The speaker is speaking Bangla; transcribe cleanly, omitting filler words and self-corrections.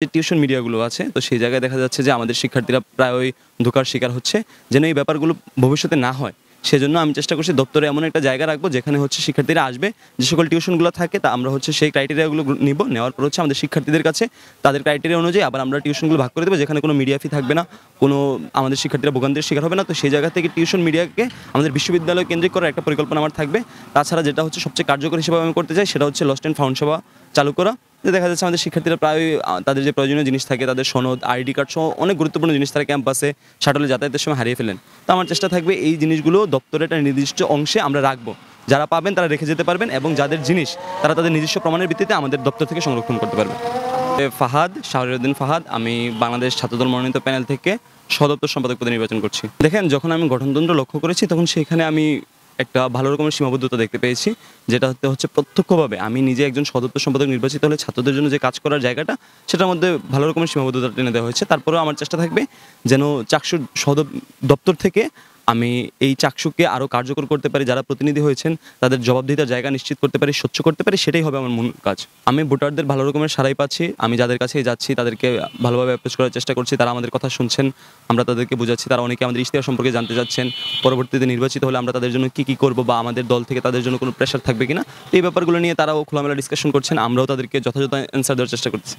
যে টিউশন মিডিয়াগুলো আছে, তো সেই জায়গায় দেখা যাচ্ছে যে আমাদের শিক্ষার্থীরা প্রায়ই ধোঁকার শিকার হচ্ছে। যেন এই ব্যাপারগুলো ভবিষ্যতে না হয়, সেজন্য আমি চেষ্টা করছি দপ্তরে এমন একটা জায়গা রাখবো যেখানে হচ্ছে শিক্ষার্থীরা আসবে, যে সকল টিউশনগুলো থাকে তা আমরা হচ্ছে সেই ক্রাইটেরিয়াগুলো নিব, নেওয়ার পর হচ্ছে আমাদের শিক্ষার্থীদের কাছে তাদের ক্রাইটেরিয়া অনুযায়ী আবার আমরা টিউশনগুলো ভাগ করে দেবো, যেখানে কোনো মিডিয়া ফি থাকবে না, কোনো আমাদের শিক্ষার্থীরা ভোগান্তির শিকার হবে না। তো সেই জায়গা থেকে টিউশন মিডিয়াকে আমাদের বিশ্ববিদ্যালয় কেন্দ্রিক করার একটা পরিকল্পনা আমার থাকবে। তাছাড়া যেটা হচ্ছে সবচেয়ে কার্যকর হিসেবে আমি করতে চাই, সেটা হচ্ছে লস্ট অ্যান্ড ফাউন্ড সেবা চালু করা। যে দেখা যাচ্ছে আমাদের শিক্ষার্থীরা প্রায় তাদের যে প্রয়োজনীয় জিনিস থাকে, তাদের সনদ, আইডি কার্ড সহ অনেক গুরুত্বপূর্ণ জিনিস তারা ক্যাম্পাসে শাটলে যাতায়াতের সময় হারিয়ে ফেলেন। তো আমার চেষ্টা থাকবে এই জিনিসগুলো দপ্তরের একটা নির্দিষ্ট অংশে আমরা রাখবো, যারা পাবেন তারা রেখে যেতে পারবেন, এবং যাদের জিনিস তারা তাদের নিজস্ব প্রমাণের ভিত্তিতে আমাদের দপ্তর থেকে সংরক্ষণ করতে পারবে। ফাহাদ, শাহরিয়ারউদ্দিন ফাহাদ, আমি বাংলাদেশ ছাত্রদল মনোনীত প্যানেল থেকে সদপ্তর সম্পাদক পদে নির্বাচন করছি। দেখেন, যখন আমি গঠনতন্ত্র লক্ষ্য করেছি তখন সেখানে আমি একটা ভালো রকমের সীমাবদ্ধতা দেখতে পেয়েছি, যেটা হচ্ছে প্রত্যক্ষভাবে আমি নিজে একজন সদপ্তর সম্পাদক নির্বাচিত হলে ছাত্রদের জন্য যে কাজ করার জায়গাটা, সেটার মধ্যে ভালো রকমের সীমাবদ্ধতা টেনে দেওয়া হয়েছে। তারপরেও আমার চেষ্টা থাকবে যেন চাকসুর দপ্তর থেকে আমি এই চাকসুকে আরও কার্যকর করতে পারি, যারা প্রতিনিধি হয়েছেন তাদের জবাবদিহিতার জায়গা নিশ্চিত করতে পারি, স্বচ্ছ করতে পারি, সেটাই হবে আমার মূল কাজ। আমি ভোটারদের ভালো রকমের সাড়াই পাচ্ছি, আমি যাদের কাছেই যাচ্ছি তাদেরকে ভালোভাবে অ্যাপ্রোচ করার চেষ্টা করছি, তারা আমাদের কথা শুনছেন, আমরা তাদেরকে বোঝাচ্ছি, তারা অনেকে আমাদের ইশতেহার সম্পর্কে জানতে চাচ্ছেন, পরবর্তীতে নির্বাচিত হলে আমরা তাদের জন্য কী করবো, বা আমাদের দল থেকে তাদের জন্য কোনো প্রেশার থাকবে কিনা, এই ব্যাপারগুলো নিয়ে তারাও খোলামেলা ডিসকাশন করছেন, আমরাও তাদেরকে যথাযথ অ্যান্সার দেওয়ার চেষ্টা করছি।